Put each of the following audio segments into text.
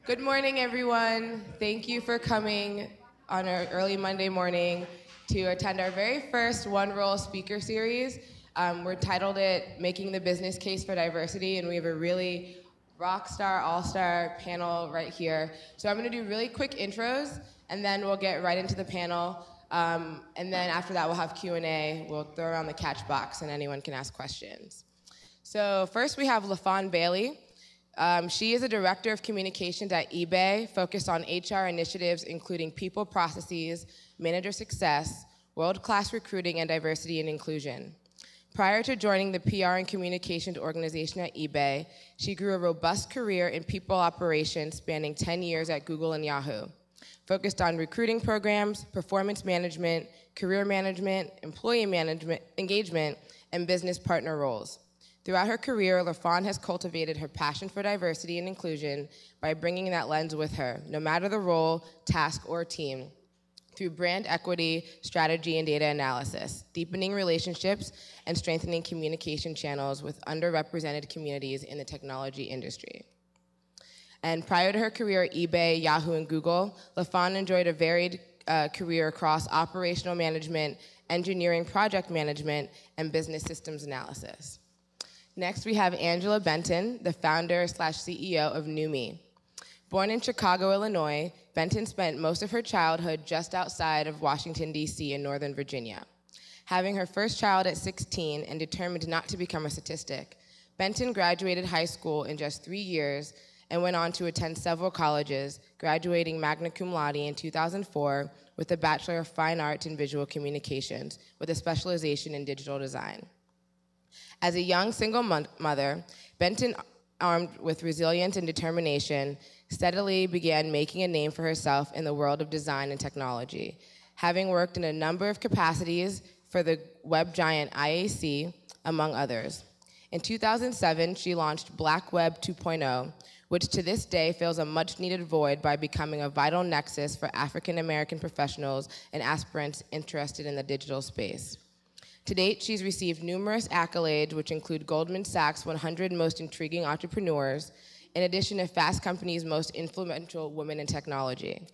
Good morning, everyone. Thank you for coming on our early Monday morning to attend our very first OneRoll speaker series. We're titled it Making the Business Case for Diversity, and we have a really rock star, all-star panel right here. So I'm gonna do really quick intros, and then we'll get right into the panel. And then after that, we'll have Q&A. We'll throw around the catch box, and anyone can ask questions. So first, we have LaFawn Bailey. She is a director of communications at eBay, focused on HR initiatives including people processes, manager success, world-class recruiting, and diversity and inclusion. Prior to joining the PR and communications organization at eBay, she grew a robust career in people operations spanning 10 years at Google and Yahoo, focused on recruiting programs, performance management, career management, employee management, engagement, and business partner roles. Throughout her career, LaFawn has cultivated her passion for diversity and inclusion by bringing that lens with her, no matter the role, task, or team, through brand equity, strategy, and data analysis, deepening relationships, and strengthening communication channels with underrepresented communities in the technology industry. And prior to her career at eBay, Yahoo, and Google, LaFawn enjoyed a varied career across operational management, engineering project management, and business systems analysis. Next, we have Angela Benton, the founder/CEO of NewME. Born in Chicago, Illinois, Benton spent most of her childhood just outside of Washington, D.C. in Northern Virginia. Having her first child at 16 and determined not to become a statistic, Benton graduated high school in just 3 years and went on to attend several colleges, graduating magna cum laude in 2004 with a Bachelor of Fine Arts in Visual Communications with a specialization in digital design. As a young single mother, Benton, armed with resilience and determination, steadily began making a name for herself in the world of design and technology, having worked in a number of capacities for the web giant IAC, among others. In 2007, she launched Black Web 2.0, which to this day fills a much-needed void by becoming a vital nexus for African-American professionals and aspirants interested in the digital space. To date, she's received numerous accolades, which include Goldman Sachs' 100 Most Intriguing Entrepreneurs, in addition to Fast Company's Most Influential Women in Technology,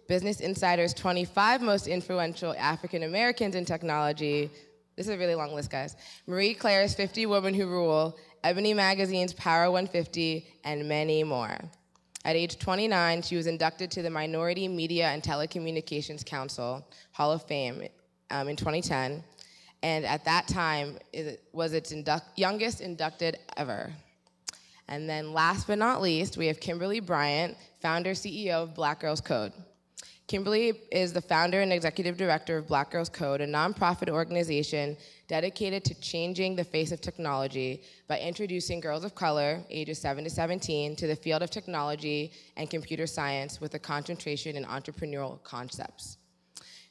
Business Insider's 25 Most Influential African Americans in Technology. This is a really long list, guys. Marie Claire's 50 Women Who Rule, Ebony Magazine's Power 150, and many more. At age 29, she was inducted to the Minority Media and Telecommunications Council Hall of Fame in 2010. And at that time, it was its youngest inducted ever. And then last but not least, we have Kimberly Bryant, founder, CEO of Black Girls Code. Kimberly is the founder and executive director of Black Girls Code, a nonprofit organization dedicated to changing the face of technology by introducing girls of color, ages 7 to 17, to the field of technology and computer science with a concentration in entrepreneurial concepts.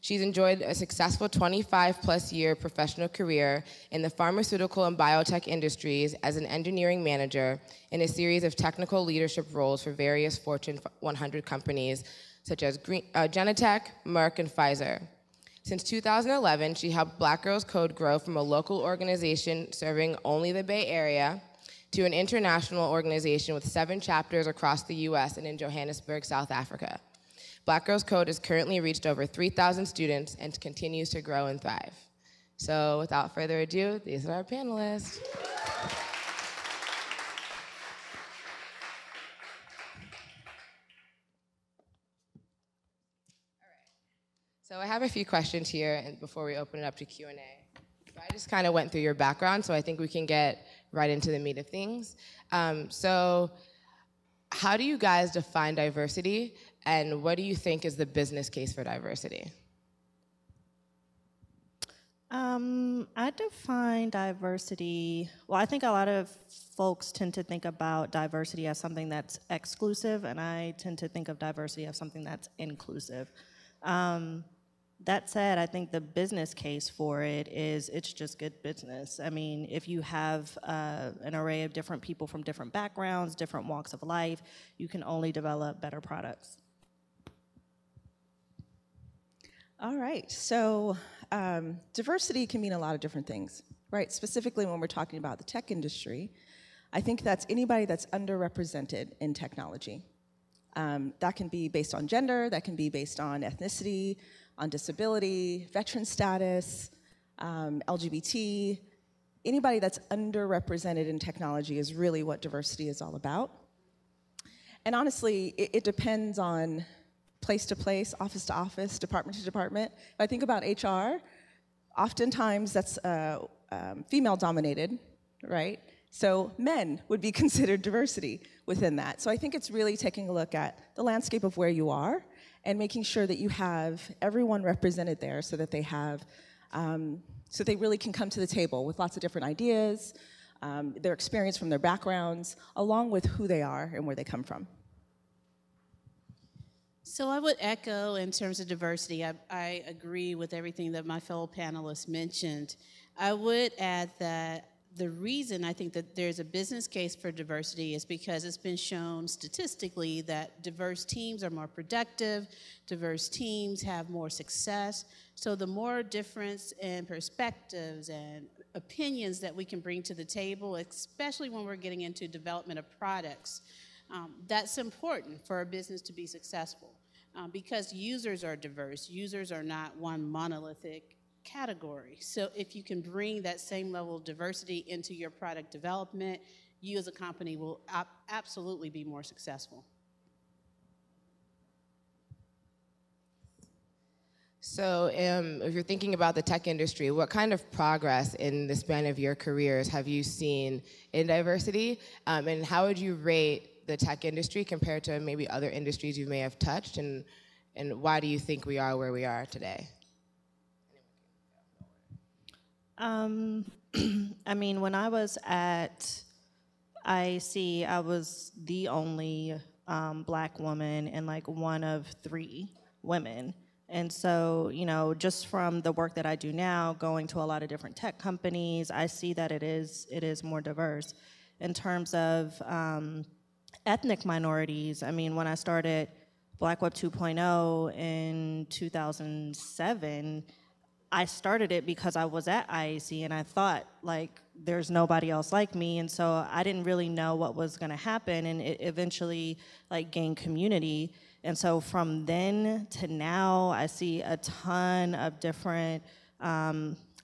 She's enjoyed a successful 25-plus year professional career in the pharmaceutical and biotech industries as an engineering manager in a series of technical leadership roles for various Fortune 100 companies such as Genentech, Merck, and Pfizer. Since 2011, she helped Black Girls Code grow from a local organization serving only the Bay Area to an international organization with 7 chapters across the US and in Johannesburg, South Africa. Black Girls Code has currently reached over 3,000 students and continues to grow and thrive. So without further ado, these are our panelists. So I have a few questions here and before we open it up to Q&A. So I just kind of went through your background, so I think we can get right into the meat of things. So how do you guys define diversity? And what do you think is the business case for diversity? I define diversity, well, I think a lot of folks tend to think about diversity as something that's exclusive, and I tend to think of diversity as something that's inclusive. That said, I think the business case for it is it's just good business. I mean, if you have an array of different people from different backgrounds, different walks of life, you can only develop better products. All right, so diversity can mean a lot of different things, right? Specifically when we're talking about the tech industry, I think that's anybody that's underrepresented in technology. That can be based on gender, that can be based on ethnicity, on disability, veteran status, LGBT. Anybody that's underrepresented in technology is really what diversity is all about. And honestly, it depends on place to place, office to office, department to department. If I think about HR, oftentimes that's female dominated, right? So men would be considered diversity within that. So I think it's really taking a look at the landscape of where you are and making sure that you have everyone represented there so that they have, so they really can come to the table with lots of different ideas, their experience from their backgrounds, along with who they are and where they come from. So I would echo in terms of diversity. I agree with everything that my fellow panelists mentioned. I would add that the reason I think that there's a business case for diversity is because it's been shown statistically that diverse teams are more productive, diverse teams have more success. So the more difference in perspectives and opinions that we can bring to the table, especially when we're getting into development of products, that's important for a business to be successful because users are diverse. Users are not one monolithic category. So if you can bring that same level of diversity into your product development, you as a company will absolutely be more successful. So if you're thinking about the tech industry, what kind of progress in the span of your careers have you seen in diversity? And how would you rate the tech industry compared to maybe other industries you may have touched? And why do you think we are where we are today? I mean, when I was at IAC, I was the only black woman and like one of 3 women. And so, you know, just from the work that I do now, going to a lot of different tech companies, I see that it is more diverse. In terms of ethnic minorities, I mean, when I started Black Web 2.0 in 2007, I started it because I was at IAC and I thought, like, there's nobody else like me, and so I didn't really know what was gonna happen, and it eventually, like, gained community. And so from then to now, I see a ton of different,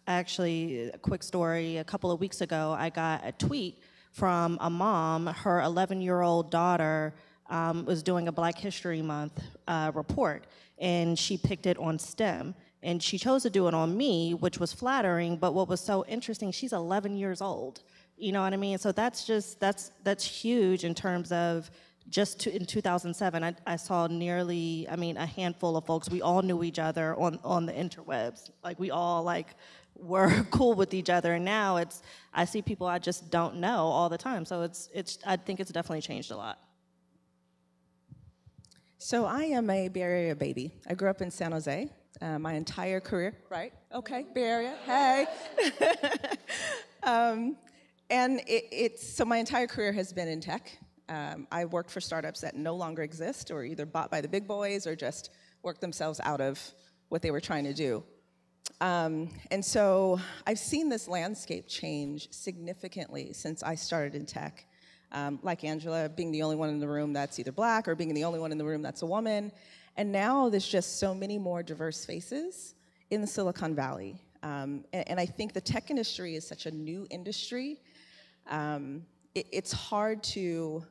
actually, a quick story, a couple of weeks ago, I got a tweet from a mom. Her 11-year-old daughter was doing a Black History Month report, and she picked it on STEM. And she chose to do it on me, which was flattering, but what was so interesting, she's 11 years old. You know what I mean? So that's huge in terms of just in 2007, I saw nearly, I mean, a handful of folks. We all knew each other on the interwebs. Like, we all, like, were cool with each other. And now I see people I just don't know all the time. So I think it's definitely changed a lot. So I am a Bay Area baby. I grew up in San Jose. My entire career, right? Okay, Bay Area, hey. And so my entire career has been in tech. I worked for startups that no longer exist or either bought by the big boys or just worked themselves out of what they were trying to do. And so I've seen this landscape change significantly since I started in tech. Like Angela, being the only one in the room that's either Black or being the only one in the room that's a woman. And now there's just so many more diverse faces in the Silicon Valley. And I think the tech industry is such a new industry. It's hard to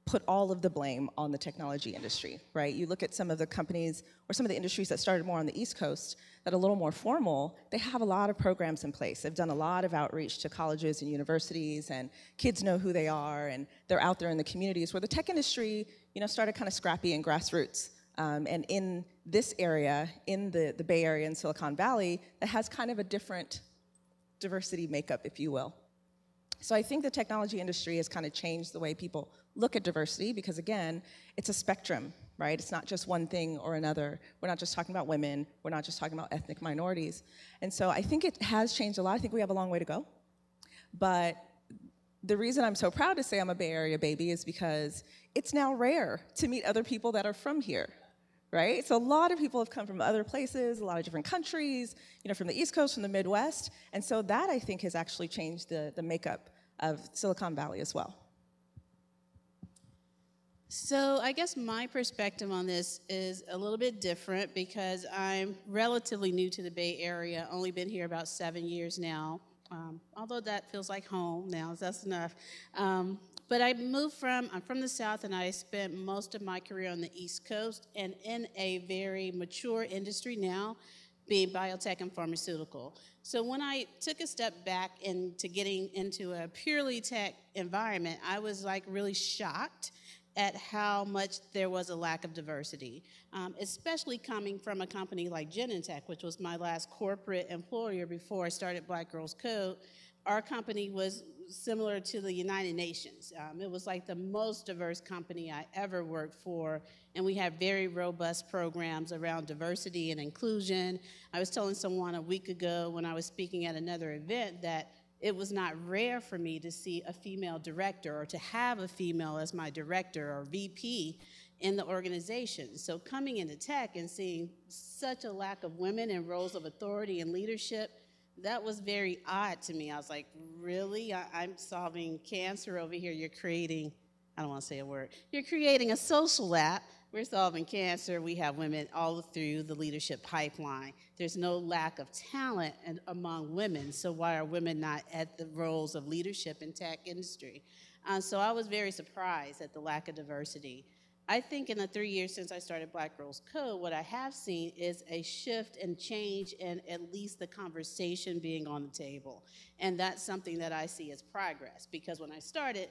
put all of the blame on the technology industry, right? You look at some of the companies or some of the industries that started more on the East Coast that are a little more formal, they have a lot of programs in place. They've done a lot of outreach to colleges and universities, and kids know who they are, and they're out there in the communities, where the tech industry, you know, started kind of scrappy and grassroots. And in this area, in the Bay Area and Silicon Valley, that has kind of a different diversity makeup, if you will. So I think the technology industry has kind of changed the way people look at diversity because, again, it's a spectrum, right? It's not just one thing or another. We're not just talking about women. We're not just talking about ethnic minorities. And so I think it has changed a lot. I think we have a long way to go. But the reason I'm so proud to say I'm a Bay Area baby is because it's now rare to meet other people that are from here, right? So a lot of people have come from other places, a lot of different countries, you know, from the East Coast, from the Midwest. And so that, I think, has actually changed the makeup of Silicon Valley as well. So I guess my perspective on this is a little bit different because I'm relatively new to the Bay Area, only been here about 7 years now, although that feels like home now, so that's enough. But I'm from the South, and I spent most of my career on the East Coast and in a very mature industry now, being biotech and pharmaceutical. So when I took a step back into getting into a purely tech environment, I was like really shocked at how much there was a lack of diversity, especially coming from a company like Genentech, which was my last corporate employer before I started Black Girls Code. Our company was similar to the United Nations. It was like the most diverse company I ever worked for, and we had very robust programs around diversity and inclusion. I was telling someone a week ago when I was speaking at another event that it was not rare for me to see a female director or to have a female as my director or VP in the organization. So coming into tech and seeing such a lack of women in roles of authority and leadership, that was very odd to me. I was like, really? I'm solving cancer over here. You're creating, I don't want to say a word, you're creating a social app. We're solving cancer. We have women all through the leadership pipeline. There's no lack of talent among women, so why are women not at the roles of leadership in tech industry? So I was very surprised at the lack of diversity. I think in the 3 years since I started Black Girls Code, what I have seen is a shift and change in at least the conversation being on the table. And that's something that I see as progress, because when I started,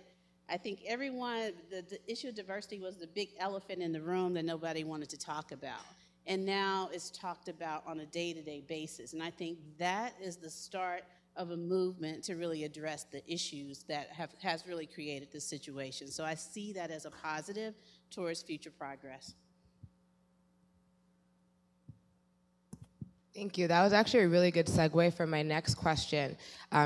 I think everyone, the issue of diversity was the big elephant in the room that nobody wanted to talk about. And now it's talked about on a day-to-day basis. And I think that is the start of a movement to really address the issues that has really created this situation. So I see that as a positive towards future progress. Thank you. That was actually a really good segue for my next question.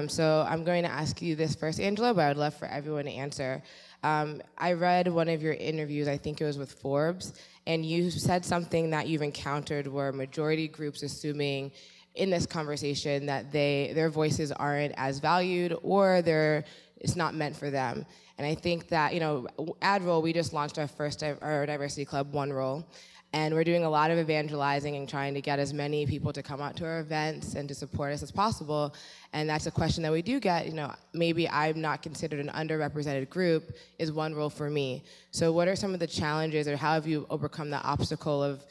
So I'm going to ask you this first, Angela, but I would love for everyone to answer. I read one of your interviews, I think it was with Forbes, and you said something that you've encountered where majority groups assuming in this conversation that their voices aren't as valued or it's not meant for them. And I think that, AdRoll, we just launched our diversity club, OneRoll. And we're doing a lot of evangelizing and trying to get as many people to come out to our events and to support us as possible. And that's a question that we do get, maybe I'm not considered an underrepresented group, is OneRoll for me? So what are some of the challenges, or how have you overcome the obstacle of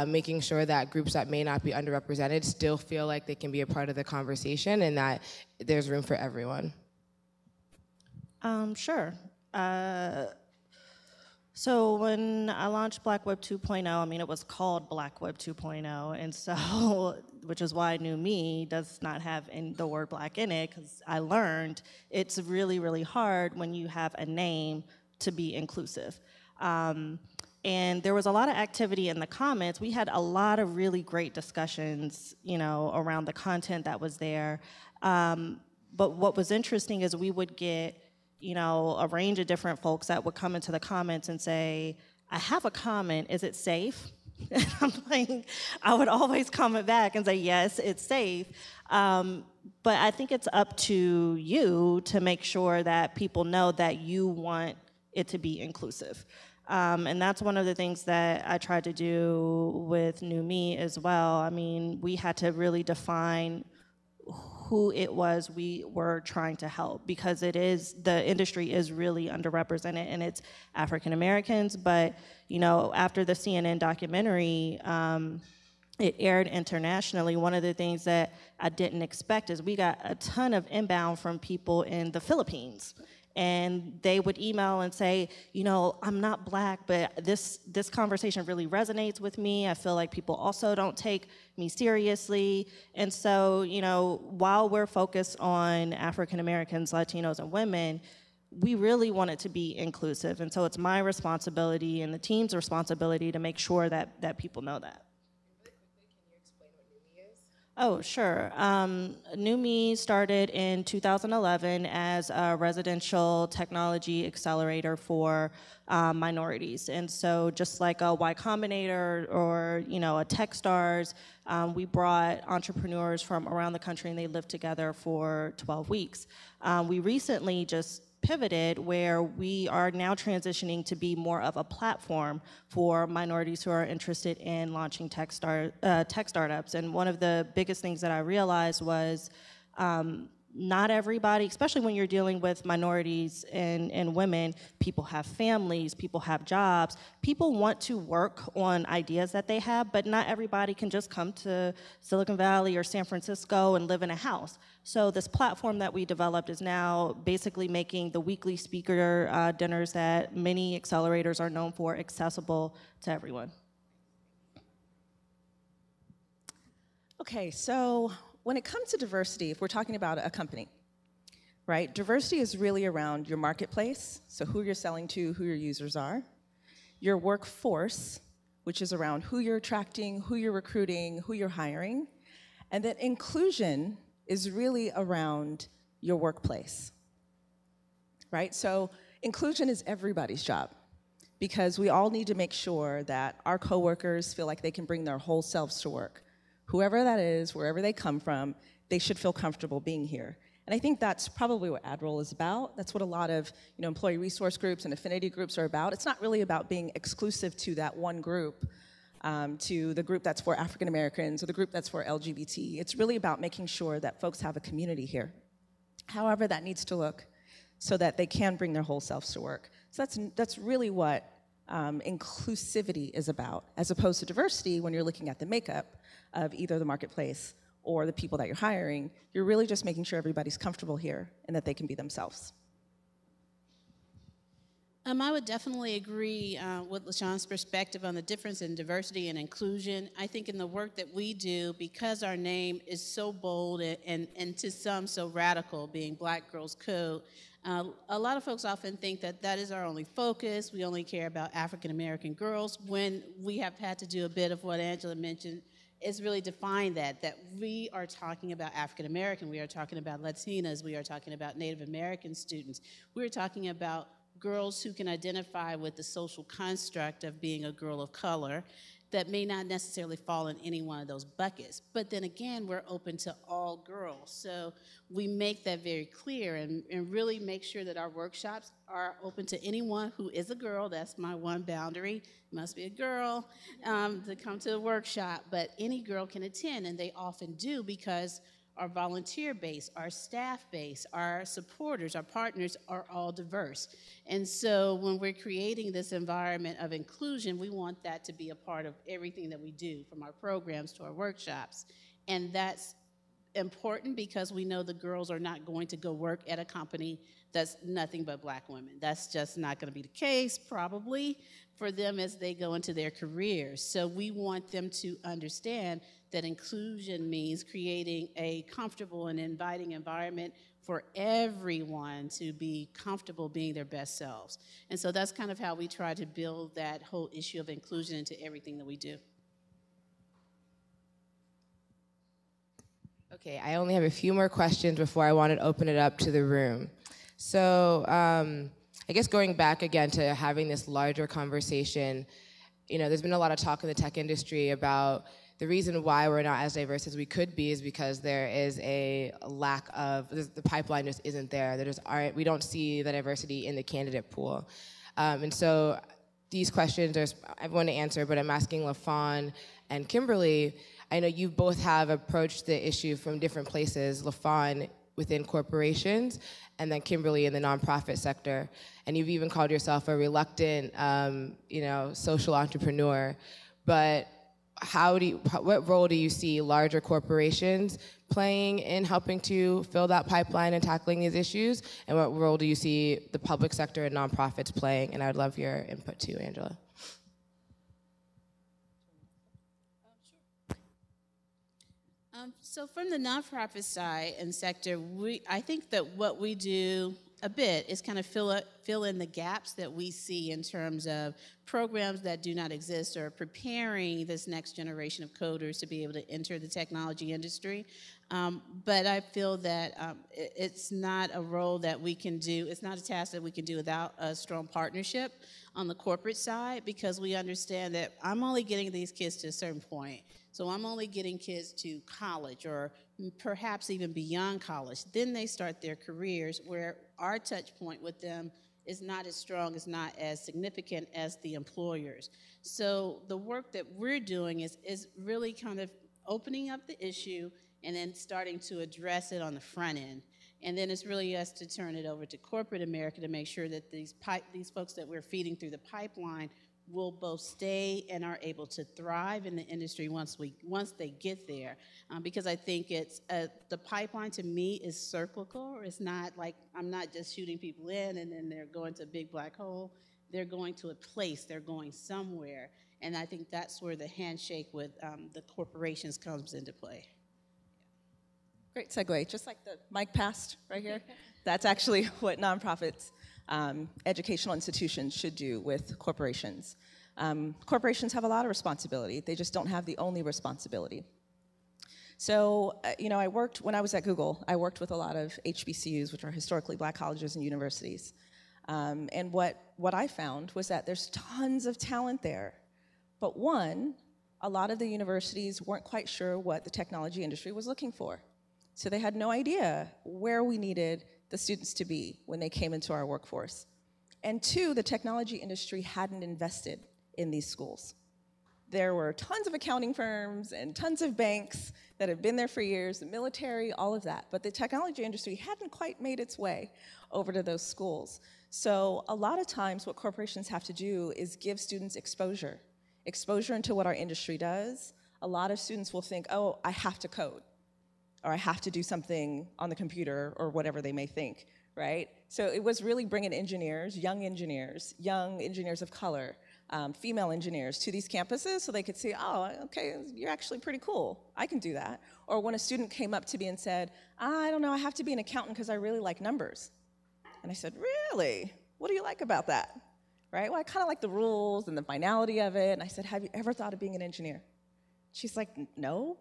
making sure that groups that may not be underrepresented still feel like they can be a part of the conversation and that there's room for everyone? Sure. So when I launched Black Web 2.0, it was called Black Web 2.0, and so, which is why NewME does not have the word black in it, because I learned it's really, really hard when you have a name to be inclusive. And there was a lot of activity in the comments. We had a lot of really great discussions, around the content that was there. But what was interesting is we would get a range of different folks that would come into the comments and say, I have a comment, is it safe? And I'm like, I would always comment back and say, yes, it's safe. But I think it's up to you to make sure that people know that you want it to be inclusive. And that's one of the things that I tried to do with NewME as well. We had to really define who it was we were trying to help, because the industry is really underrepresented, and it's African Americans. But after the CNN documentary, it aired internationally. One of the things that I didn't expect is we got a ton of inbound from people in the Philippines. And they would email and say, I'm not black, but this conversation really resonates with me. I feel like people also don't take me seriously. And so, while we're focused on African Americans, Latinos, and women, we really want it to be inclusive. And so it's my responsibility and the team's responsibility to make sure that people know that. Oh, sure. NewME started in 2011 as a residential technology accelerator for minorities. And so just like a Y Combinator or, a Techstars, we brought entrepreneurs from around the country, and they lived together for 12 weeks. We recently just pivoted where we are now transitioning to be more of a platform for minorities who are interested in launching tech startups. And one of the biggest things that I realized was not everybody, especially when you're dealing with minorities and women, people have families, people have jobs, people want to work on ideas that they have, but not everybody can just come to Silicon Valley or San Francisco and live in a house. So this platform that we developed is now basically making the weekly speaker dinners that many accelerators are known for accessible to everyone. Okay, so when it comes to diversity, if we're talking about a company, right, diversity is really around your marketplace, so who you're selling to, who your users are, your workforce, which is around who you're attracting, who you're recruiting, who you're hiring, and then inclusion is really around your workplace, right? So inclusion is everybody's job because we all need to make sure that our coworkers feel like they can bring their whole selves to work. Whoever that is, wherever they come from, they should feel comfortable being here. And I think that's probably what AdRoll is about. That's what a lot of employee resource groups and affinity groups are about. It's not really about being exclusive to that one group, to the group that's for African Americans or the group that's for LGBT. It's really about making sure that folks have a community here, however that needs to look, so that they can bring their whole selves to work. So that's really what inclusivity is about, as opposed to diversity when you're looking at the makeup of either the marketplace or the people that you're hiring. You're really just making sure everybody's comfortable here and that they can be themselves. I would definitely agree with LaFawn's perspective on the difference in diversity and inclusion. I think in the work that we do, because our name is so bold and to some so radical, being Black Girls Code, a lot of folks often think that that is our only focus. We only care about African American girls, when we have had to do a bit of what Angela mentioned, is really define that we are talking about African American, we are talking about Latinas, we are talking about Native American students, we're talking about girls who can identify with the social construct of being a girl of color that may not necessarily fall in any one of those buckets. But then again, we're open to all girls. So we make that very clear and really make sure that our workshops are open to anyone who is a girl. That's my one boundary. You must be a girl to come to the workshop. But any girl can attend, and they often do, because our volunteer base, our staff base, our supporters, our partners are all diverse. And so when we're creating this environment of inclusion, we want that to be a part of everything that we do, from our programs to our workshops. And that's important because we know the girls are not going to go work at a company that's nothing but Black women. That's just not going to be the case, probably, for them as they go into their careers. So we want them to understand that inclusion means creating a comfortable and inviting environment for everyone to be comfortable being their best selves. And so that's kind of how we try to build that whole issue of inclusion into everything that we do. Okay, I only have a few more questions before I want to open it up to the room. So I guess going back again to having this larger conversation, there's been a lot of talk in the tech industry about the reason why we're not as diverse as we could be is because there is a lack of, the pipeline just isn't there. We don't see the diversity in the candidate pool. And so these questions, there's everyone to answer, but I'm asking LaFawn and Kimberly. I know you both have approached the issue from different places. LaFawn within corporations, and then Kimberly in the nonprofit sector. And you've even called yourself a reluctant, social entrepreneur. But what role do you see larger corporations playing in helping to fill that pipeline and tackling these issues? And what role do you see the public sector and nonprofits playing? And I'd love your input too, Angela. So from the nonprofit side and sector, I think that what we do a bit is kind of fill in the gaps that we see in terms of programs that do not exist, or preparing this next generation of coders to be able to enter the technology industry. But I feel that it's not a role that we can do, it's not a task that we can do without a strong partnership on the corporate side, because we understand that I'm only getting these kids to a certain point. So I'm only getting kids to college or perhaps even beyond college. Then they start their careers where our touch point with them is not as strong, is not as significant as the employers. So the work that we're doing is really kind of opening up the issue and then starting to address it on the front end. And then it's really us to turn it over to corporate America to make sure that these folks that we're feeding through the pipeline will both stay and are able to thrive in the industry once they get there. Because I think it's the pipeline to me is cyclical. It's not like I'm not just shooting people in and then they're going to a big black hole. They're going to a place. They're going somewhere. And I think that's where the handshake with the corporations comes into play. Great segue. Just like the mic passed right here, that's actually what nonprofits, educational institutions should do with corporations. Corporations have a lot of responsibility. They just don't have the only responsibility. So, when I was at Google, I worked with a lot of HBCUs, which are historically black colleges and universities. And what I found was that there's tons of talent there. But a lot of the universities weren't quite sure what the technology industry was looking for. So they had no idea where we needed the students to be when they came into our workforce. And two, the technology industry hadn't invested in these schools. There were tons of accounting firms and tons of banks that have been there for years, the military, all of that. But the technology industry hadn't quite made its way over to those schools. So a lot of times what corporations have to do is give students exposure into what our industry does. A lot of students will think, oh, I have to code, or I have to do something on the computer, or whatever they may think, right? So it was really bringing young engineers of color, female engineers to these campuses so they could see, oh, okay, you're actually pretty cool. I can do that. Or when a student came up to me and said, I don't know, I have to be an accountant because I really like numbers. And I said, really? What do you like about that? Right? Well, I kind of like the rules and the finality of it. And I said, have you ever thought of being an engineer? She's like, no.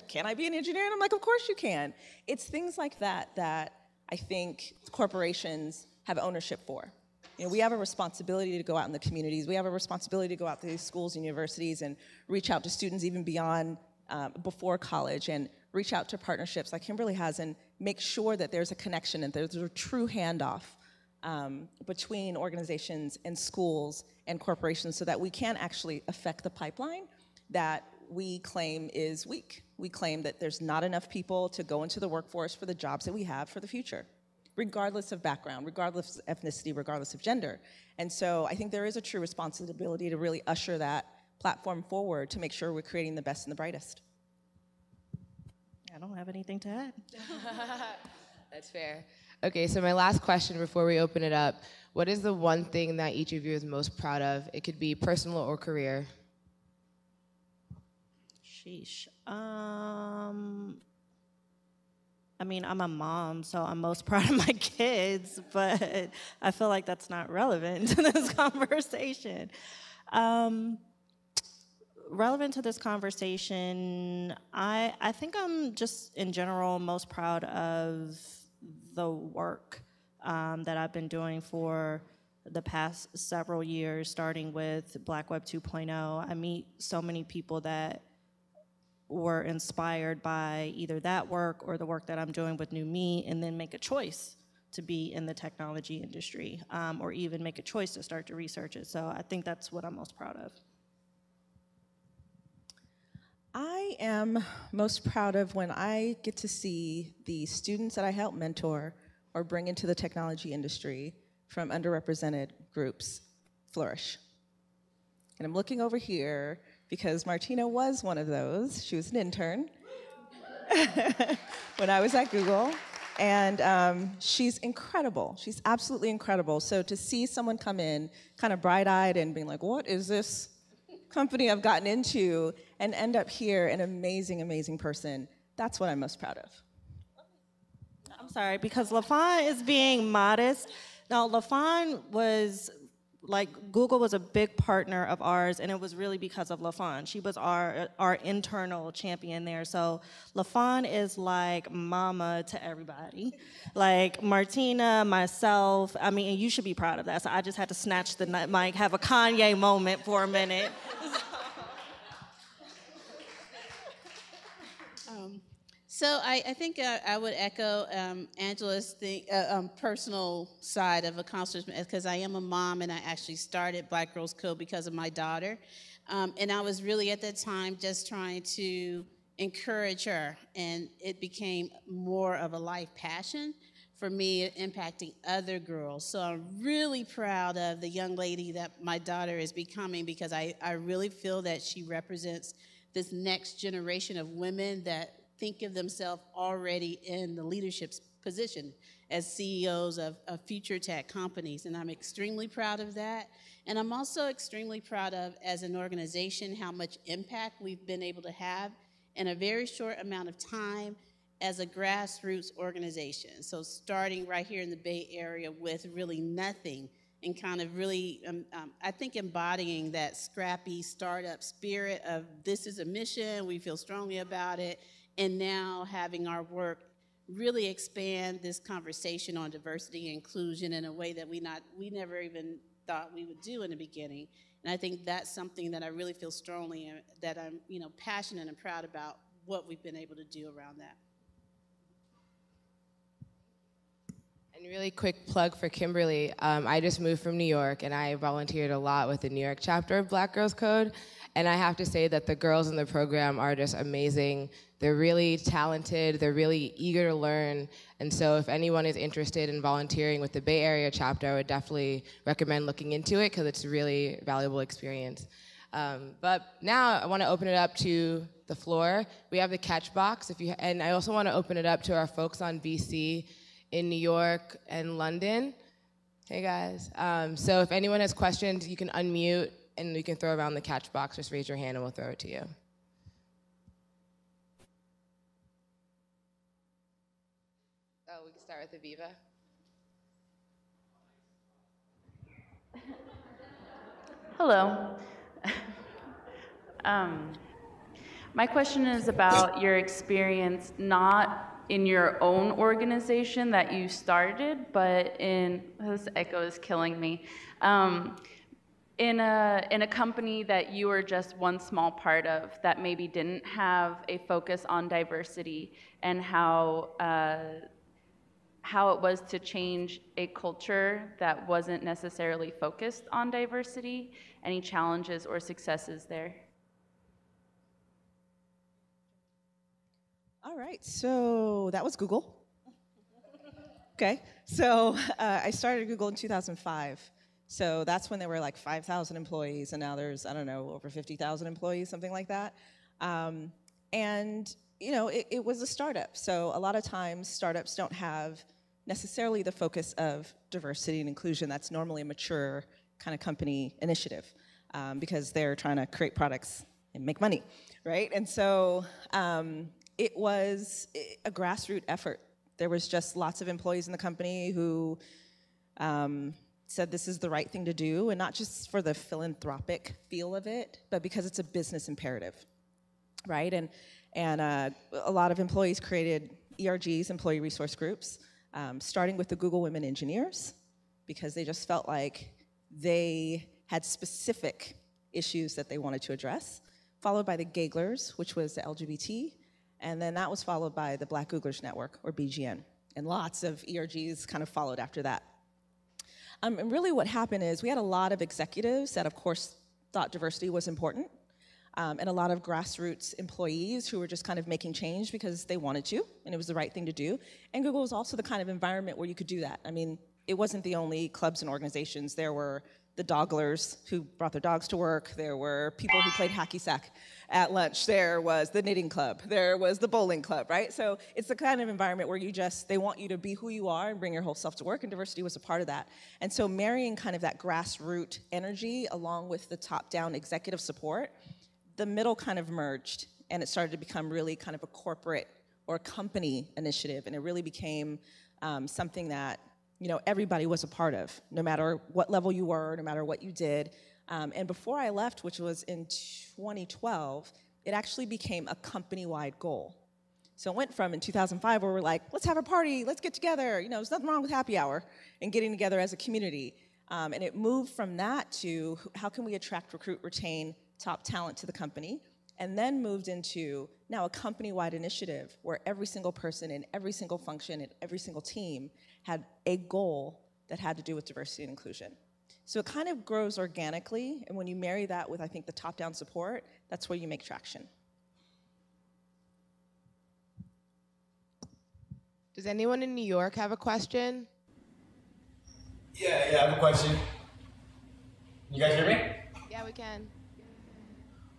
Can I be an engineer? And I'm like, of course you can. It's things like that that I think corporations have ownership for. We have a responsibility to go out in the communities. We have a responsibility to go out to these schools and universities and reach out to students even beyond, before college, and reach out to partnerships like Kimberly has and make sure that there's a connection and there's a true handoff between organizations and schools and corporations so that we can actually affect the pipeline that we claim is weak. We claim that there's not enough people to go into the workforce for the jobs that we have for the future, regardless of background, regardless of ethnicity, regardless of gender. And so I think there is a true responsibility to really usher that platform forward to make sure we're creating the best and the brightest. I don't have anything to add. That's fair. Okay, so my last question before we open it up, what is the one thing that each of you is most proud of? It could be personal or career. Sheesh. I mean, I'm a mom, so I'm most proud of my kids, but I feel like that's not relevant to this conversation. Relevant to this conversation, I think I'm just, in general, most proud of the work that I've been doing for the past several years, starting with Black Web 2.0. I meet so many people that were inspired by either that work or the work that I'm doing with NewME, and then make a choice to be in the technology industry, or even make a choice to start to research it. So I think that's what I'm most proud of. I am most proud of when I get to see the students that I help mentor or bring into the technology industry from underrepresented groups flourish. And I'm looking over here because Martina was one of those. She was an intern when I was at Google. And she's incredible. She's absolutely incredible. So to see someone come in kind of bright-eyed and being like, what is this company I've gotten into, and end up here an amazing, amazing person, that's what I'm most proud of. I'm sorry, because LaFawn is being modest. Now, LaFawn was, Google was a big partner of ours, and it was really because of LaFawn. She was our internal champion there. So LaFawn is like mama to everybody. Like Martina, myself, I mean, and you should be proud of that. So I just had to snatch the mic, have a Kanye moment for a minute. So I think I would echo Angela's personal side of accomplishment, because I am a mom and I actually started Black Girls Code because of my daughter. And I was really at that time just trying to encourage her, and it became more of a life passion for me, impacting other girls. So I'm really proud of the young lady that my daughter is becoming, because I really feel that she represents this next generation of women that think of themselves already in the leadership position as CEOs of future tech companies. And I'm extremely proud of that. And I'm also extremely proud of, as an organization, how much impact we've been able to have in a very short amount of time as a grassroots organization. So starting right here in the Bay Area with really nothing, and kind of really, I think, embodying that scrappy startup spirit of, this is a mission, we feel strongly about it, and now having our work really expand this conversation on diversity and inclusion in a way that we never even thought we would do in the beginning. And I think that's something that I really feel strongly, that I'm passionate and proud about what we've been able to do around that. And really quick plug for Kimberly. I just moved from New York, and I volunteered a lot with the New York chapter of Black Girls Code. And I have to say that the girls in the program are just amazing. They're really talented. They're really eager to learn. And so if anyone is interested in volunteering with the Bay Area chapter, I would definitely recommend looking into it, because it's a really valuable experience. But now I want to open it up to the floor. We have the catch box, and I also want to open it up to our folks on VC in New York and London. Hey guys. So if anyone has questions, you can unmute and we can throw around the catch box. Just raise your hand and we'll throw it to you. Oh, we can start with Aviva. Hello. My question is about your experience, not in your own organization that you started, but this echo is killing me, in a company that you were just one small part of that maybe didn't have a focus on diversity, and how it was to change a culture that wasn't necessarily focused on diversity, any challenges or successes there? All right, so that was Google. Okay, so I started Google in 2005. So that's when there were like 5,000 employees, and now there's, I don't know, over 50,000 employees, something like that. And it was a startup. So a lot of times startups don't have necessarily the focus of diversity and inclusion. That's normally a mature kind of company initiative, because they're trying to create products and make money, right? And so it was a grassroots effort. There was just lots of employees in the company who said this is the right thing to do, and not just for the philanthropic feel of it, but because it's a business imperative, right? And a lot of employees created ERGs, employee resource groups, starting with the Google Women Engineers, because they just felt like they had specific issues that they wanted to address, followed by the Gaglers, which was the LGBT, and then that was followed by the Black Googlers Network, or BGN, and lots of ERGs kind of followed after that. And really what happened is we had a lot of executives that, of course, thought diversity was important, and a lot of grassroots employees who were just kind of making change because they wanted to, and it was the right thing to do. And Google was also the kind of environment where you could do that. I mean, it wasn't the only clubs and organizations. There were the dogglers who brought their dogs to work. There were people who played hacky sack at lunch. There was the knitting club. There was the bowling club, right? So it's the kind of environment where they want you to be who you are and bring your whole self to work, and diversity was a part of that. And so marrying kind of that grassroots energy along with the top-down executive support, the middle kind of merged, and it started to become really kind of a corporate or a company initiative, and it really became something that everybody was a part of, no matter what level you were, no matter what you did. And before I left, which was in 2012, it actually became a company-wide goal. So it went from in 2005 where we're like, let's have a party, let's get together. There's nothing wrong with happy hour and getting together as a community. And it moved from that to how can we attract, recruit, retain top talent to the company, and then moved into now a company-wide initiative where every single person in every single function and every single team had a goal that had to do with diversity and inclusion. So it kind of grows organically, and when you marry that with, I think, the top-down support, that's where you make traction. Does anyone in New York have a question? Yeah, I have a question. You guys hear me? Yeah, we can.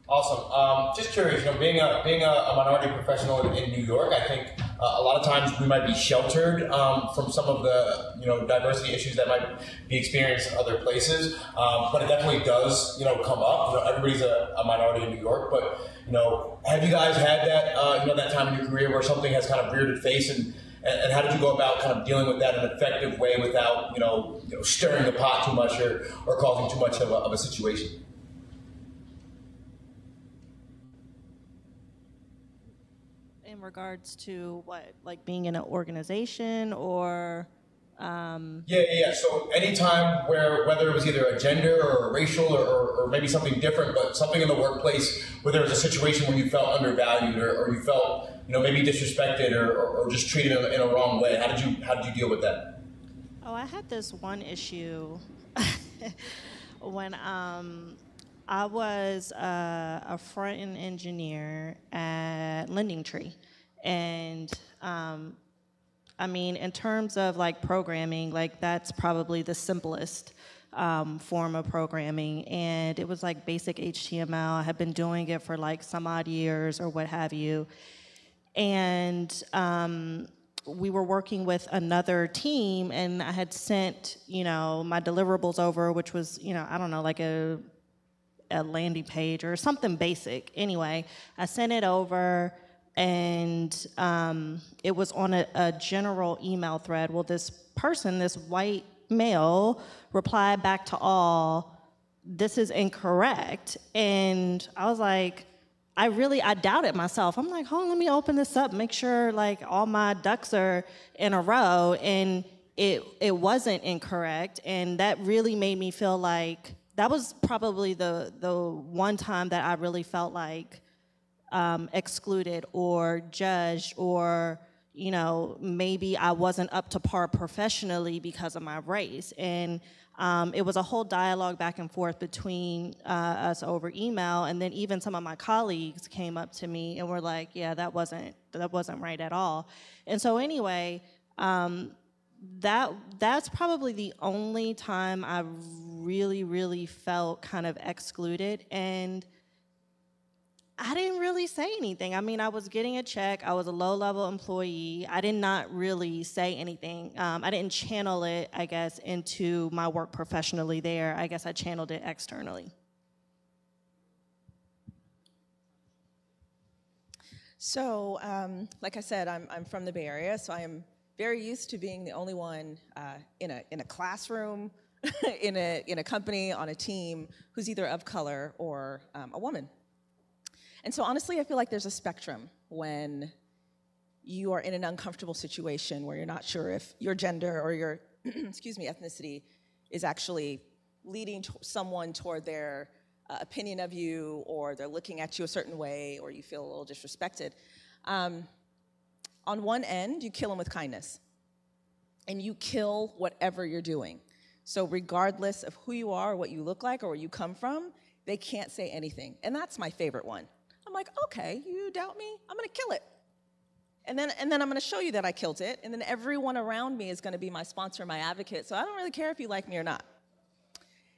Awesome. Just curious, being a minority professional in New York, I think a lot of times we might be sheltered from some of the diversity issues that might be experienced in other places. But it definitely does come up. Everybody's a minority in New York, but have you guys had that that time in your career where something has kind of reared its face, and how did you go about kind of dealing with that in an effective way without stirring the pot too much or causing too much of a situation? In regards to what, like being in an organization or? Yeah. So anytime whether it was either a gender or a racial or maybe something different, but something in the workplace where there was a situation where you felt undervalued or you felt maybe disrespected or just treated in a wrong way. How did you deal with that? Oh, I had this one issue when I was a front-end engineer at Lending Tree, and I mean, in terms of like programming, like that's probably the simplest form of programming, and it was like basic HTML. I had been doing it for like some odd years or what have you, and we were working with another team, and I had sent my deliverables over, which was I don't know, like a landing page or something basic. Anyway, I sent it over, and it was on a general email thread. Well, this white male, replied back to all, "This is incorrect." And I was like, I doubted myself. I'm like, hold on, let me open this up, make sure like all my ducks are in a row, and it wasn't incorrect. And that really made me feel like, that was probably the one time that I really felt like excluded or judged, or maybe I wasn't up to par professionally because of my race. And it was a whole dialogue back and forth between us over email, and then even some of my colleagues came up to me and were like, yeah, that wasn't right at all. And so anyway, that's probably the only time I really felt kind of excluded, and I didn't really say anything. I mean, I was getting a check. I was a low-level employee. I did not really say anything. I didn't channel it, I guess, into my work professionally there. I guess I channeled it externally. So, like I said, I'm from the Bay Area, so I am very used to being the only one in a classroom, in a company, on a team, who's either of color or a woman. And so honestly, I feel like there's a spectrum when you are in an uncomfortable situation where you're not sure if your gender or your ethnicity is actually leading someone toward their opinion of you, or they're looking at you a certain way, or you feel a little disrespected. On one end, you kill them with kindness, and you kill whatever you're doing. So regardless of who you are, what you look like, or where you come from, they can't say anything. And that's my favorite one. I'm like, okay, you doubt me? I'm gonna kill it. And then I'm gonna show you that I killed it, and then everyone around me is gonna be my sponsor, my advocate, so I don't really care if you like me or not.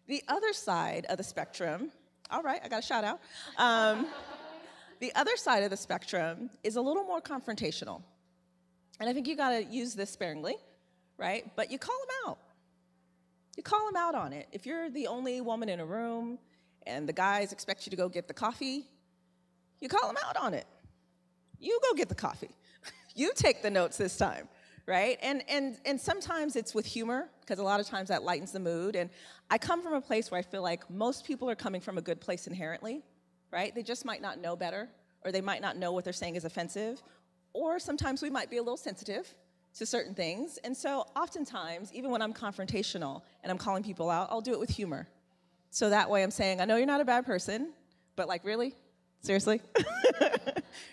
The other side of the spectrum, all right, I got a shout out. The other side of the spectrum is a little more confrontational. And I think you gotta use this sparingly, right? But you call them out. You call them out on it. If you're the only woman in a room and the guys expect you to go get the coffee, you call them out on it. You go get the coffee. You take the notes this time, right? And sometimes it's with humor, because a lot of times that lightens the mood. And I come from a place where I feel like most people are coming from a good place inherently, right? They just might not know better, or they might not know what they're saying is offensive, or sometimes we might be a little sensitive to certain things. And so oftentimes, even when I'm confrontational and I'm calling people out, I'll do it with humor. So that way I'm saying, I know you're not a bad person, but like, really? Seriously?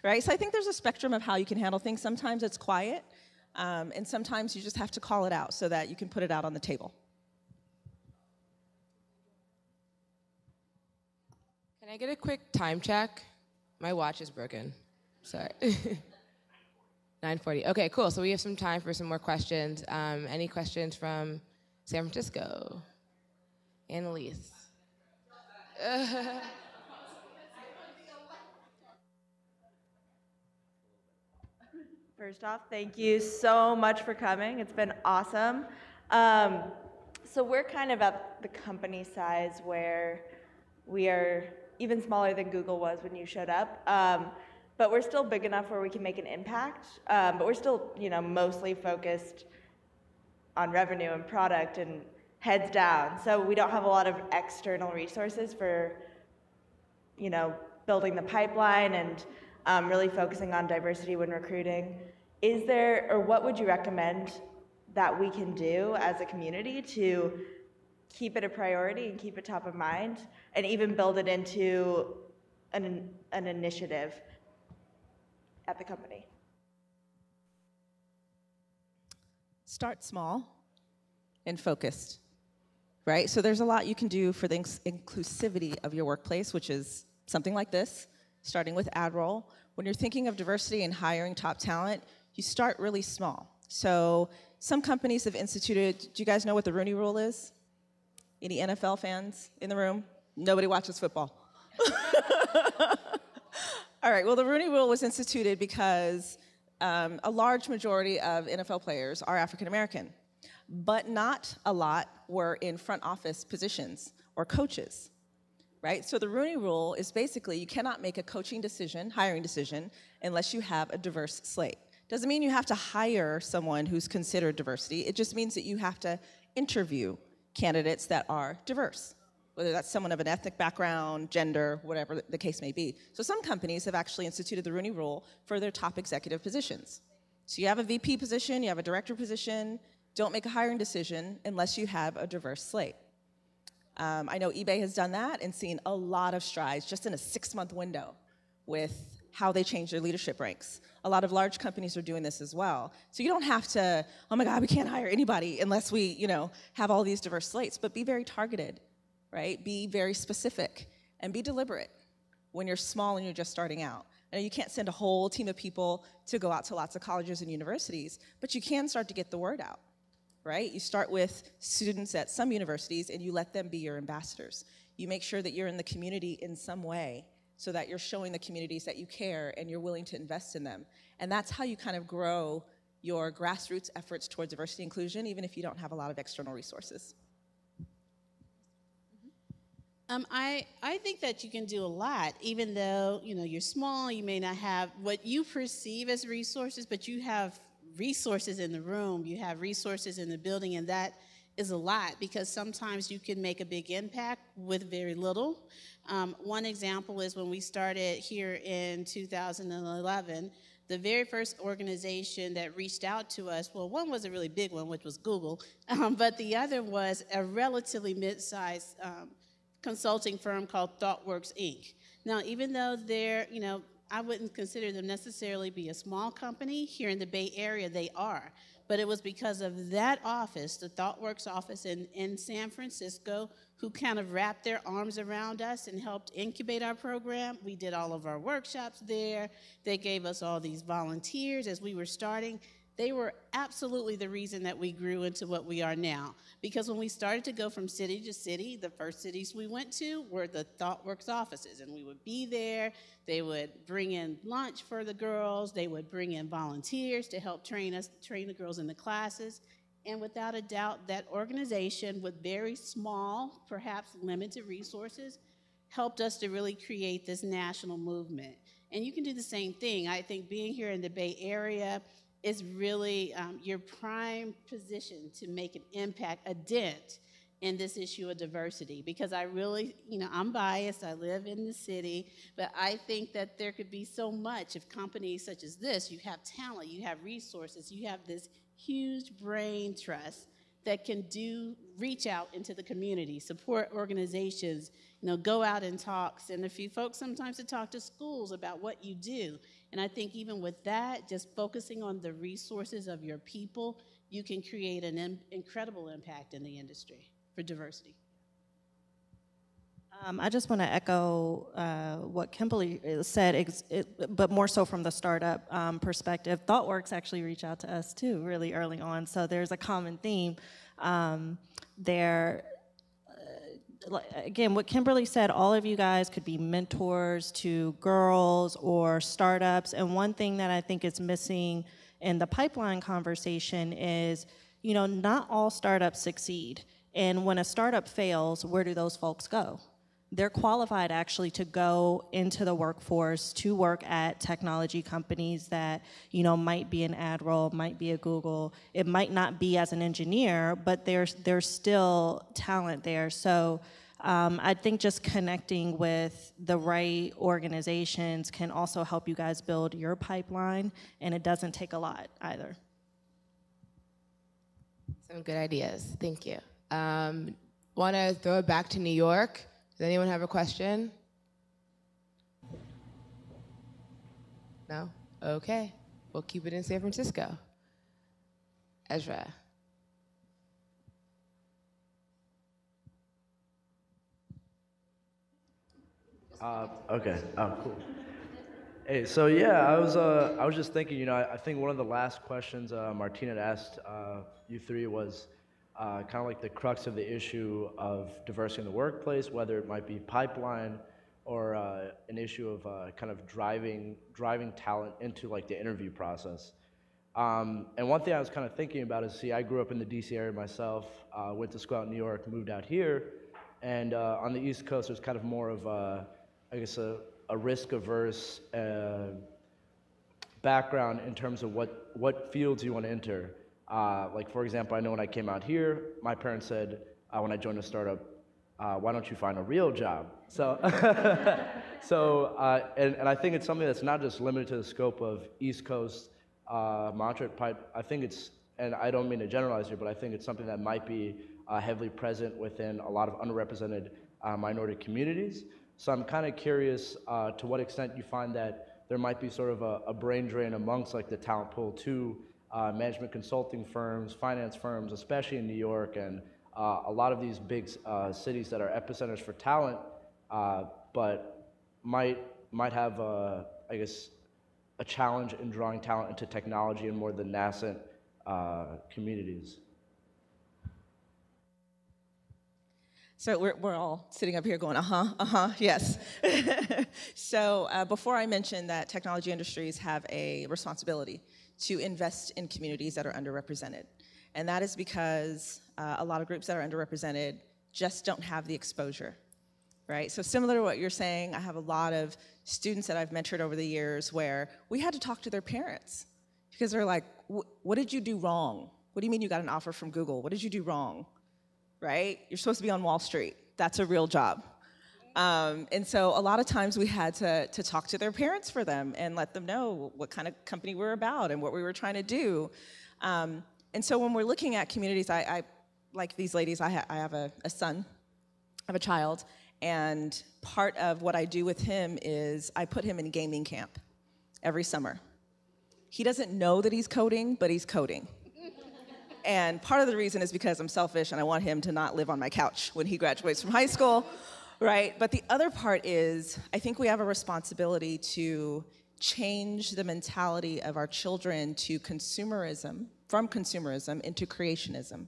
Right? So I think there's a spectrum of how you can handle things. Sometimes it's quiet, and sometimes you just have to call it out so that you can put it out on the table. Can I get a quick time check? My watch is broken. Sorry. 9:40. Okay, cool. So we have some time for some more questions. Any questions from San Francisco? Annalise. First off, thank you so much for coming. It's been awesome. So we're kind of at the company size where we are even smaller than Google was when you showed up. But we're still big enough where we can make an impact. But we're still, mostly focused on revenue and product and heads down. So we don't have a lot of external resources for, building the pipeline and really focusing on diversity when recruiting. Is there, or what would you recommend that we can do as a community to keep it a priority and keep it top of mind and even build it into an initiative at the company? Start small and focused, right? So there's a lot you can do for the inclusivity of your workplace, which is something like this, starting with AdRoll. When you're thinking of diversity and hiring top talent, you start really small. So some companies have instituted, do you guys know what the Rooney Rule is? Any NFL fans in the room? Nobody watches football. All right, well, the Rooney Rule was instituted because a large majority of NFL players are African American, but not a lot were in front office positions or coaches, right? So the Rooney Rule is basically you cannot make a coaching decision, hiring decision, unless you have a diverse slate. Doesn't mean you have to hire someone who's considered diversity. It just means that you have to interview candidates that are diverse, whether that's someone of an ethnic background, gender, whatever the case may be. So some companies have actually instituted the Rooney Rule for their top executive positions. So you have a VP position, you have a director position, don't make a hiring decision unless you have a diverse slate. I know eBay has done that and seen a lot of strides just in a 6-month window with how they change their leadership ranks. A lot of large companies are doing this as well. So you don't have to, oh my God, we can't hire anybody unless we, have all these diverse slates, but be very targeted, right? Be very specific and be deliberate when you're small and you're just starting out. I know you can't send a whole team of people to go out to lots of colleges and universities, but you can start to get the word out, right? You start with students at some universities and you let them be your ambassadors. You make sure that you're in the community in some way so that you're showing the communities that you care and you're willing to invest in them. And that's how you kind of grow your grassroots efforts towards diversity and inclusion, even if you don't have a lot of external resources. I think that you can do a lot, even though, you're small, you may not have what you perceive as resources, but you have resources in the room, you have resources in the building, and that is a lot because sometimes you can make a big impact with very little. One example is when we started here in 2011, the very first organization that reached out to us, well, one was a really big one, which was Google, but the other was a relatively mid-sized consulting firm called ThoughtWorks, Inc. Now, even though they're, I wouldn't consider them necessarily be a small company, here in the Bay Area they are. But it was because of that office, the ThoughtWorks office in San Francisco, who kind of wrapped their arms around us and helped incubate our program. We did all of our workshops there. They gave us all these volunteers as we were starting. They were absolutely the reason that we grew into what we are now. Because when we started to go from city to city, the first cities we went to were the ThoughtWorks offices, and we would be there. They would bring in lunch for the girls. They would bring in volunteers to help train the girls in the classes. And without a doubt, that organization with very small, perhaps limited resources, helped us to really create this national movement. And you can do the same thing. I think being here in the Bay Area is really your prime position to make an impact, a dent in this issue of diversity. Because I really, I'm biased, I live in the city, but I think that there could be so much if companies such as this, you have talent, you have resources, you have this huge brain trust that can reach out into the community, support organizations, go out and talk, send a few folks sometimes to talk to schools about what you do. And I think even with that, just focusing on the resources of your people, you can create an incredible impact in the industry for diversity. I just want to echo what Kimberly said, but more so from the startup perspective. ThoughtWorks actually reached out to us too really early on, so there's a common theme there. Again, what Kimberly said, all of you guys could be mentors to girls or startups, and one thing that I think is missing in the pipeline conversation is, not all startups succeed. And when a startup fails, where do those folks go? They're qualified actually to go into the workforce to work at technology companies that, might be an AdRoll, might be a Google. It might not be as an engineer, but there's still talent there. So I think just connecting with the right organizations can also help you guys build your pipeline, and it doesn't take a lot either. Some good ideas. Thank you. Want to throw it back to New York? Does anyone have a question? No? Okay. We'll keep it in San Francisco. Ezra. Okay. Oh, cool. Hey, so yeah, I was just thinking, I think one of the last questions Martina had asked you three was kind of like the crux of the issue of diversity in the workplace, whether it might be pipeline or an issue of kind of driving talent into like the interview process. And one thing I was kind of thinking about is, I grew up in the DC area myself, went to school out in New York, moved out here, and on the East Coast there's kind of more of a risk-averse background in terms of what fields you want to enter. Like, for example, I know when I came out here, my parents said, when I joined a startup, why don't you find a real job? So, and I think it's something that's not just limited to the scope of East Coast mantra. I think it's, and I don't mean to generalize here, but I think it's something that might be heavily present within a lot of underrepresented minority communities. So I'm kind of curious to what extent you find that there might be sort of a brain drain amongst like the talent pool to management consulting firms, finance firms, especially in New York, and a lot of these big cities that are epicenters for talent, but might have, I guess, a challenge in drawing talent into technology and more the nascent communities. So we're all sitting up here going, yes. So before I mentioned that technology industries have a responsibility to invest in communities that are underrepresented. And that is because a lot of groups that are underrepresented just don't have the exposure, right? So similar to what you're saying, I have a lot of students that I've mentored over the years where we had to talk to their parents because they're like, what did you do wrong? What do you mean you got an offer from Google? What did you do wrong? Right? You're supposed to be on Wall Street. That's a real job. And so a lot of times we had to talk to their parents for them and let them know what kind of company we're about and what we were trying to do. And so when we're looking at communities, I like these ladies, I have a son, I have a child, and part of what I do with him is I put him in gaming camp every summer. He doesn't know that he's coding, but he's coding. And part of the reason is because I'm selfish and I want him to not live on my couch when he graduates from high school, right? But the other part is I think we have a responsibility to change the mentality of our children to consumerism, from consumerism into creationism.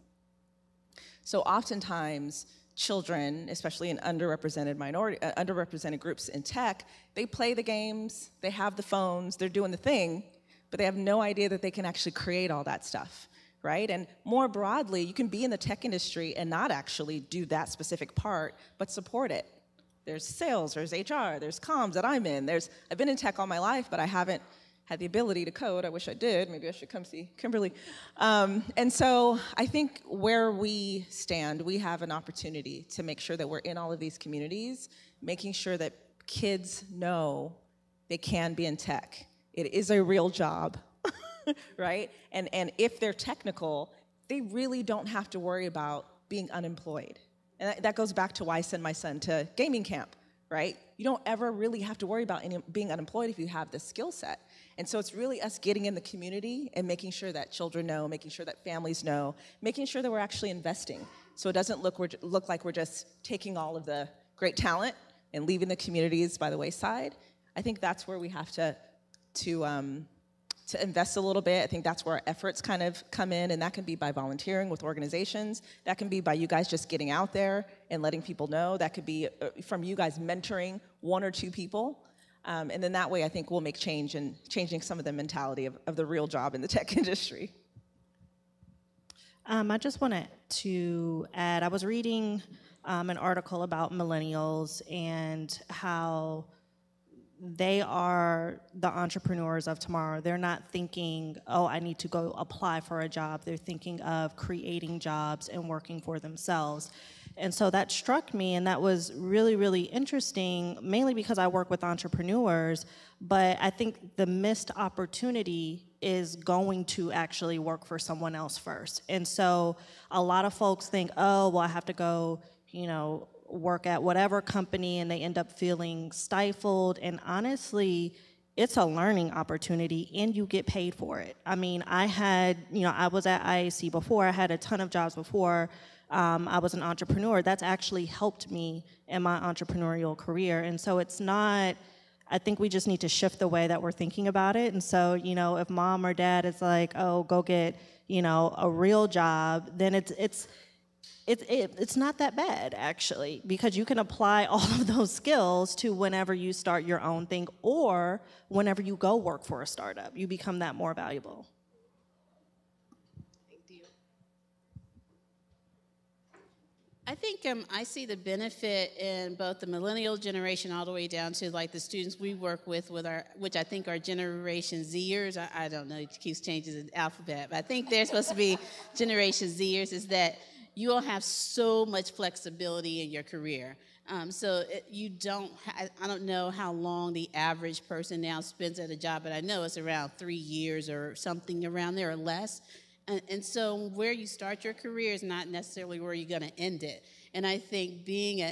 So oftentimes children, especially in underrepresented groups in tech, they play the games, they have the phones, they're doing the thing, but they have no idea that they can actually create all that stuff. Right? And more broadly, you can be in the tech industry and not actually do that specific part, but support it. There's sales, there's HR, there's comms that I'm in. I've been in tech all my life, but I haven't had the ability to code. I wish I did. Maybe I should come see Kimberly. And so I think where we stand, we have an opportunity to make sure that we're in all of these communities, making sure that kids know they can be in tech. It is a real job. Right? And if they're technical, they really don't have to worry about being unemployed. And that goes back to why I send my son to gaming camp, right? You don't ever really have to worry about being unemployed if you have this skill set. And so it's really us getting in the community and making sure that children know, making sure that families know, making sure that we're actually investing. So it doesn't look like we're just taking all of the great talent and leaving the communities by the wayside. I think that's where we have to invest a little bit. I think that's where our efforts kind of come in, and that can be by volunteering with organizations. That can be by you guys just getting out there and letting people know. That could be from you guys mentoring one or two people. And then that way, I think we'll make change and changing some of the mentality of the real job in the tech industry. I just wanted to add, I was reading an article about millennials and how they are the entrepreneurs of tomorrow. They're not thinking, oh, I need to go apply for a job. They're thinking of creating jobs and working for themselves. And so that struck me, and that was really, really interesting, mainly because I work with entrepreneurs, but I think the missed opportunity is going to actually work for someone else first. And so a lot of folks think, oh, well, I have to go, work at whatever company, and they end up feeling stifled. And honestly, it's a learning opportunity, and you get paid for it. I mean, I was at IAC before. I had a ton of jobs before. I was an entrepreneur. That's actually helped me in my entrepreneurial career. And so it's not, I think we just need to shift the way that we're thinking about it. And so, if mom or dad is like, oh, go get, a real job, then it's not that bad, actually, because you can apply all of those skills to whenever you start your own thing or whenever you go work for a startup. You become that more valuable. Thank you. I think I see the benefit in both the millennial generation all the way down to like the students we work with which I think are Generation Zers. I don't know, it keeps changing the alphabet, but I think they're supposed to be Generation Zers, is that you all have so much flexibility in your career. I don't know how long the average person now spends at a job, but I know it's around 3 years or something around there or less. And so where you start your career is not necessarily where you're going to end it. And I think being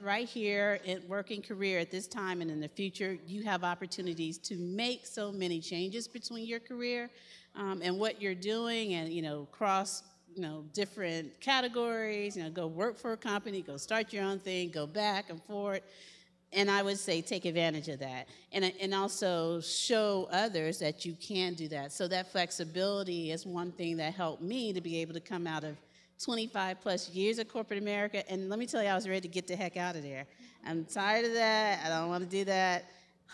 right here in working career at this time and in the future, you have opportunities to make so many changes between your career and what you're doing, and cross different categories, go work for a company, go start your own thing, go back and forth. And I would say take advantage of that, and also show others that you can do that. So that flexibility is one thing that helped me to be able to come out of 25 plus years of corporate America. And let me tell you, I was ready to get the heck out of there. I'm tired of that. I don't want to do that.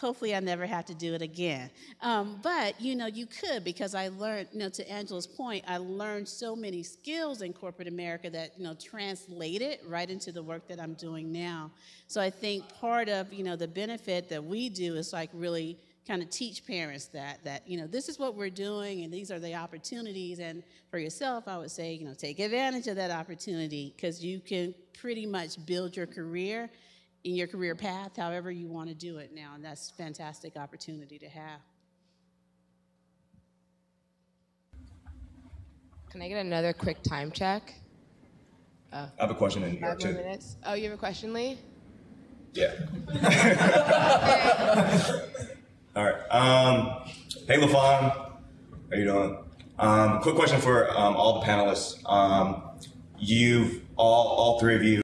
Hopefully I never have to do it again. But, you could, because I learned, to Angela's point, I learned so many skills in corporate America that, translated right into the work that I'm doing now. So I think part of, the benefit that we do is like really kind of teach parents that this is what we're doing and these are the opportunities. And for yourself, I would say, take advantage of that opportunity, because you can pretty much build your career in your career path, however you want to do it now, and that's a fantastic opportunity to have. Can I get another quick time check? I have a question in here 5 more too. minutes. Oh, you have a question, Lee? Yeah. All right. Hey, LaFawn. How you doing? Quick question for all the panelists. All three of you,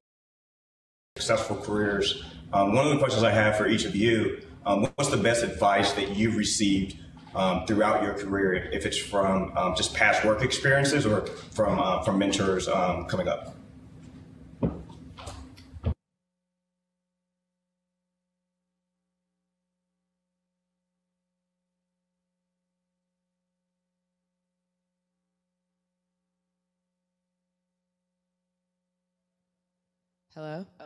successful careers. One of the questions I have for each of you, what's the best advice that you've received throughout your career, if it's from just past work experiences or from mentors coming up? Hello? Oh.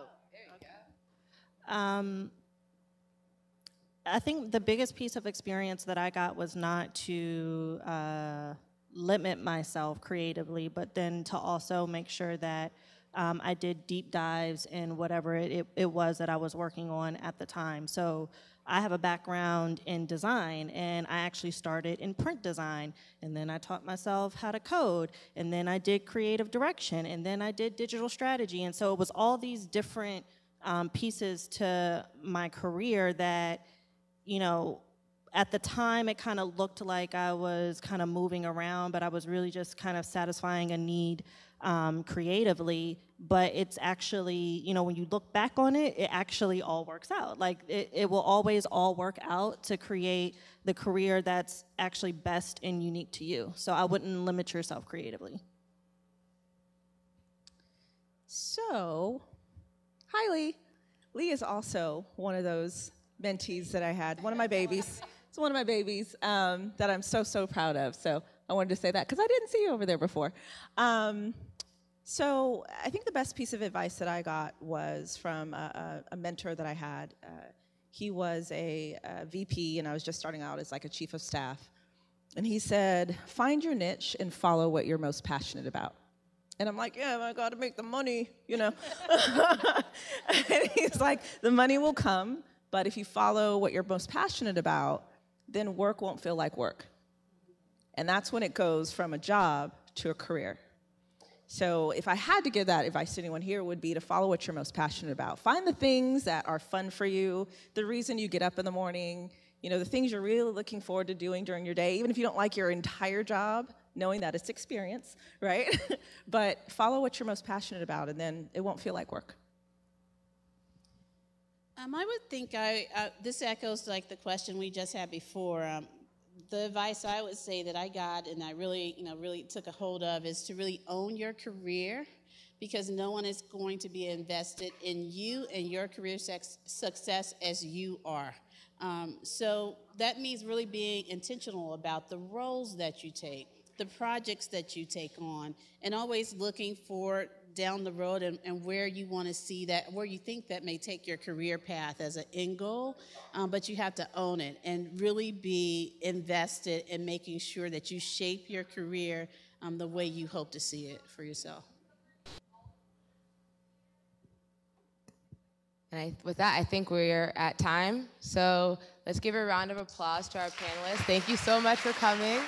I think the biggest piece of experience that I got was not to limit myself creatively, but then to also make sure that I did deep dives in whatever it was that I was working on at the time. So I have a background in design, and I actually started in print design, and then I taught myself how to code, and then I did creative direction, and then I did digital strategy. And so it was all these different pieces to my career that, you know, at the time it kind of looked like I was kind of moving around, but I was really just kind of satisfying a need creatively. But it's actually, you know, when you look back on it, it actually all works out. Like, it will always all work out to create the career that's actually best and unique to you. So I wouldn't limit yourself creatively. So, hi, Lee. Lee is also one of those mentees that I had, one of my babies. It's one of my babies that I'm so proud of. So I wanted to say that because I didn't see you over there before. So I think the best piece of advice that I got was from a mentor that I had. He was a VP, and I was just starting out as like a chief of staff. And he said, find your niche and follow what you're most passionate about. And I'm like, yeah, I got to make the money, you know. And he's like, the money will come, but if you follow what you're most passionate about, then work won't feel like work. And that's when it goes from a job to a career. So if I had to give that advice to anyone here, it would be to follow what you're most passionate about. Find the things that are fun for you, the reason you get up in the morning, you know, the things you're really looking forward to doing during your day, even if you don't like your entire job, knowing that it's experience, right? But follow what you're most passionate about, and then it won't feel like work. I would think this echoes like the question we just had before. The advice I would say that I got and I really took a hold of is to really own your career, because no one is going to be invested in you and your career success as you are. So that means really being intentional about the roles that you take, the projects that you take on, and always looking for down the road and where you want to see that, where you think that may take your career path as an end goal, but you have to own it and really be invested in making sure that you shape your career the way you hope to see it for yourself. And with that, I think we're at time. So let's give a round of applause to our panelists. Thank you so much for coming.